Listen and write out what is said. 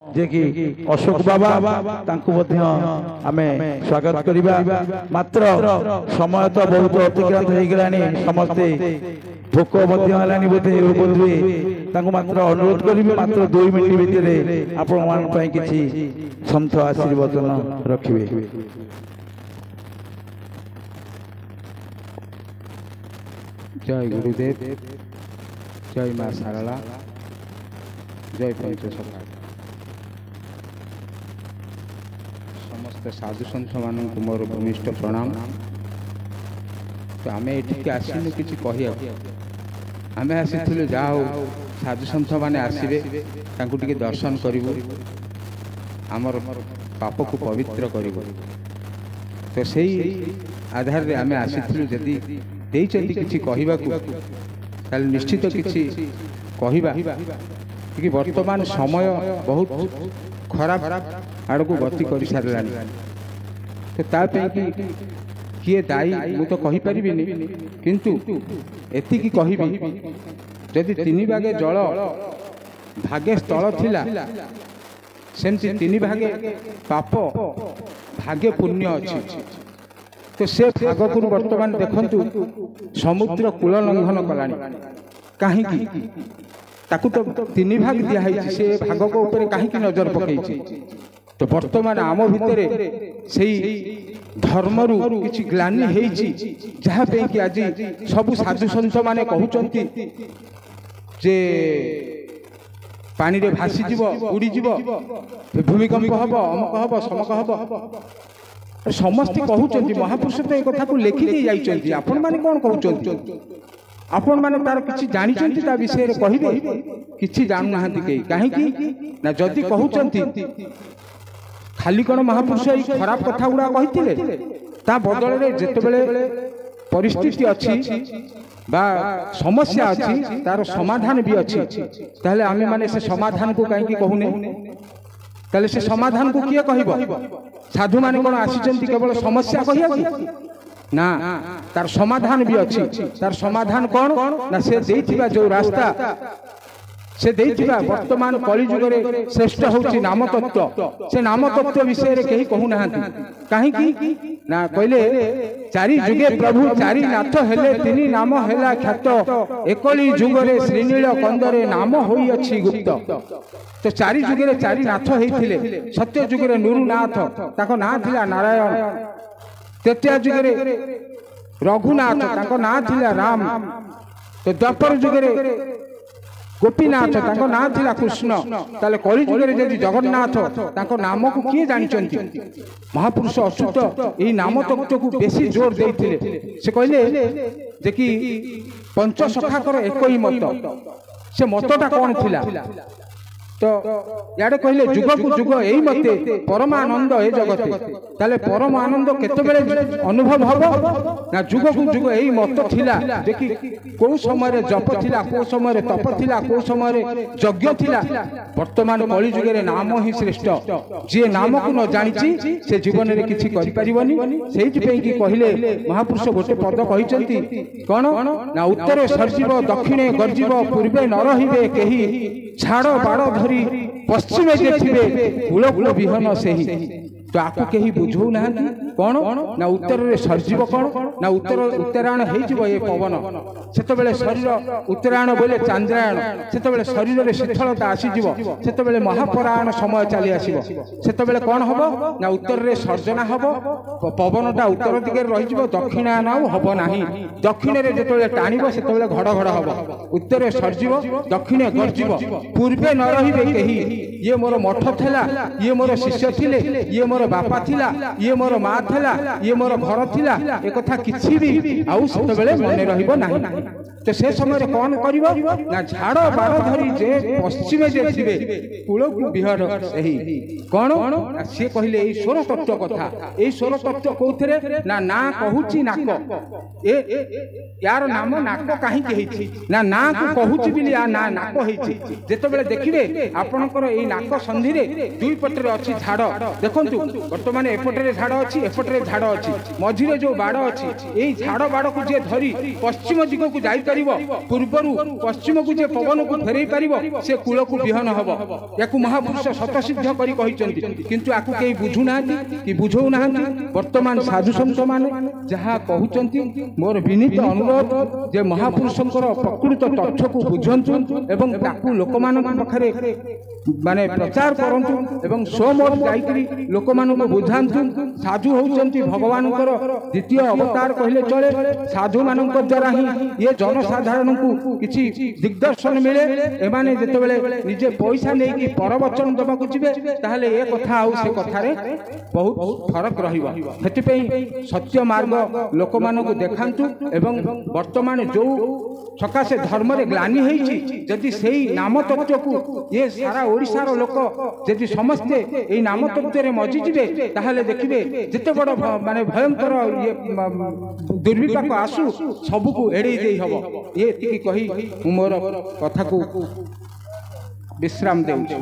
जे कि अशोक बाबा आमे स्वागत करिबा। मात्र समय तो बहुत अतिक्रांत हो गलानी, समस्ते भोक बोधे मात्र अनुरोध करी मात्र 2 मिनिट भितर आपण मान किसी संत आशीर्वचन रखिए। जय गुरुदेव, जय माँ सारला, जय पंचसखा। समस्त साधु सन्थ मानक मोर भूमिष्ठ प्रणाम। तो आम ये आसनु कि आम आसी जा साधु सन्थ मैंने आसवे टे दर्शन करूँ, आमर पाप को पवित्र करूँ। तो से आधार आम आसी जदि किसी कहवा निश्चित किसी कहवा कि वर्तमान समय बहुत खराब आड़ को गति कर सारा। तो किए दायी मु तो कहीपर किंतु एति कहि जदि 3 भागे जल भागे स्थल थिला सेमती 3 भागे पाप भागे पुण्य अच्छी। तो से भाग को वर्तमान देखंतु समुद्र कूल लंघन कलानी कहीं ताकू तो 3 भाग दिया से भाग को ऊपर कहीं नजर पकई। तो वर्तमान आम भितर से धर्मरु किछि ग्लानि हेछि जहाँ पे कि आज सबु साधु सन्त माने कहउचंती जे पानी रे भासी जीव उड़ी जीव भूमिकंप हब अमक हब समक हब समस्त कहउचंती। महापुरुष तो एक कथा को लिखि दे जाइचंती। आपण माने कोन कहउचंती? आपण माने तार किछि जानि चंती ता विषय रे कहिबे किछि जानु नाहंती के काहे कि ना जदी कहउचंती खाली कौन महापुरुष ये खराब कथा गुड़ा कही ता बदल रे जेतेबेले परिस्थिति अच्छी बा समस्या अच्छी तार समाधान भी अच्छी ताहले आमे माने से समाधान को कहीं कहूने ताहले से समाधान को किए कहबो? साधु माने कौन आसीचंती केवल समस्या कहिया ना, तार समाधान भी अच्छी। तार समाधान कौन ना से देइथिबा जो रास्ता से देइथिबा वर्तमान कलि जुग रे श्रेष्ठ होची नाम तत्व। से नाम तत्व विषय रे कहीं कहू नाहंती काहे कि ना कहले 4 जुगे प्रभु 4 नाथ हेले 3 नाम हेला ख्यात एकली जुग रे श्रीनील कंदरे नाम होई अछि गुप्त। तो 4 जुगे रे 4 नाथ हेइथिले। सत्य जुग रे नुरुनाथ ताको ना थिला नारायण, तृतीय जुग रे रघुनाथ ताको ना थिला राम, तो द्वापर जुग रे गोपीनाथ ताको ना थिला कृष्ण। ताले कलि जुग रे जदि जगन्नाथ ताको नाम को किए जानिचंती? महापुरुष अच्युत एही नाम तत्व को बेसी जोर देइथिले। से कहले जे कि पंचसखाकर एक ही मत। से मतटा कोन थिला? तो याडे कहले जुग को जुग एही मते परमानंद ए जगते। ताले परमानंद केते बेले अनुभव हबो ना जुग को जुग एही मत थिला जे कि को समय रे जप थिला, को समय रे तप थिला, को समय रे यज्ञ थिला। वर्तमान कलि जुग रे नाम ही श्रेष्ठ। जे नाम को न जानिची से जीवन रे किछि करि परिबनी। सेहि पे कि कहले महापुरुष गोटे पद कहिचंती कोन ना उत्तर सर्जीव दक्षिणे गर्जीव पूर्वे न रहिबे केही छाड़ बाड़ धरी पश्चिमे देखिबे कूल कूल विहन सेही। तो आपको कहीं बुझौ ना कौन ना उत्तर रे सर्जीव कौन ना उत्तरायण हो ये पवन से बेले शरीर उत्तरायण बोले चांद्रायण से शरीर में शीतलता आसीज से महापरायण समय चली आसो से कौन हम ना उत्तर रे सर्जना हम पवनटा उत्तर दिगे रही दक्षिणायन हम ना दक्षिण में जो टाणव से घड़घड़ हम उत्तर सर्जीव दक्षिणे गर्जीव पूर्वे न रही कही ये मोर मठ थिला ये मोर शिष्य थिले ये मोर बापा थिला ये मोर माँ थिला ये मोर घर थिला एक कथा किछि भी आउ सेते बेले मने रहिबो नाही। तो से समय कौन करिवो ना झाड़ बाड़ धरी जे पश्चिमे जे थिबे कूल को विहर सही कौन से कहले ए स्वर तत्व कथा। ए स्वर तत्व कोथरे ना ना कहूची नाक ए यार नाम नाक काहे केहिछि ना ना को कहूची बिली आ ना नाक हेछि। जेते बेले देखिबे आपनकर ए नाक संधि रे दुई पटरे अछि झाड़ देखंतु वर्तमान एपटरे झाड़ अच्छी एपटरे झाड़ अच्छी मझिरे जो बाड़ अच्छी यही झाड़ बाड़ को जे धरी पश्चिम दिग को जाई ଯାଇପାରିବ ପୂର୍ବରୁ ପଶ୍ଚିମକୁ ଯେ ପବନକୁ ଫେରେଇ ପାରିବ ସେ କୂଳକୁ ବିହନ ହେବ। ୟାକୁ ମହାପୁରୁଷ ଶତସିଦ୍ଧ କରି କହିଛନ୍ତି, କିନ୍ତୁ ଆକୁ କେହି ବୁଝୁନାହାନ୍ତି କି ବୁଝଉନାହାନ୍ତି। ବର୍ତ୍ତମାନ ସାଧୁସନ୍ଥମାନେ ଯାହା କହୁଛନ୍ତି, ମୋର ବିନୀତ ଅନୁରୋଧ ଯେ ମହାପୁରୁଷଙ୍କର ପ୍ରକୃତ ତଥ୍ୟକୁ ବୁଝନ୍ତୁ ଏବଂ ତାକୁ ଲୋକମାନଙ୍କ ପାଖରେ ମାନେ ପ୍ରଚାର କରନ୍ତୁ ଏବଂ ସ୍ୱମତ ଯାଇକରି ଲୋକମାନଙ୍କୁ ବୁଝାନ୍ତୁ। ସାଧୁ ହେଉଛନ୍ତି ଭଗବାନଙ୍କର ଦ୍ୱିତୀୟ ଅବତାର କହିଲେ ଚଳେ। ସାଧୁମାନଙ୍କ ଦ୍ୱାରା ହିଁ ଏ ଜନସାଧାରଣଙ୍କୁ କିଛି ଦିଗ୍ଦର୍ଶନ ମିଳେ। ଏମାନେ ଯେତେବେଳେ ନିଜେ ପଇସା ନେଇକି ପରବଚନ ଦେବାକୁ ଯିବେ ତାହେଲେ ଏ କଥା ଆଉ ସେ କଥାରେ ବହୁତ ଫରକ ରହିବ। ସେଥିପାଇଁ ସତ୍ୟ ମାର୍ଗ ଲୋକମାନଙ୍କୁ ଦେଖାନ୍ତୁ ଏବଂ ବର୍ତ୍ତମାନ ଯେଉଁ ସକାଶେ ଧର୍ମରେ ଗ୍ଲାନି ହେଇଛି, ଯଦି ସେଇ ନାମ ତତ୍ତ୍ୱକୁ ଏ ସାରା ଓଡ଼ିଶାର ଲୋକ ଯଦି ସମସ୍ତେ ଏଇ ନାମ ତତ୍ତ୍ୱରେ ମଜିଯିବେ ତାହେଲେ ଦେଖିବେ ଯେତେ ବଡ଼ ମାନେ ଭୟଙ୍କର ଦୁର୍ବିପାକ ଆସୁ ସବୁକୁ ଏଡ଼େଇ ଦେଇ ହେବ। ଏତିକି କହି ମୁଁ ମୋର କଥାକୁ ବିଶ୍ରାମ ଦେଉଛି।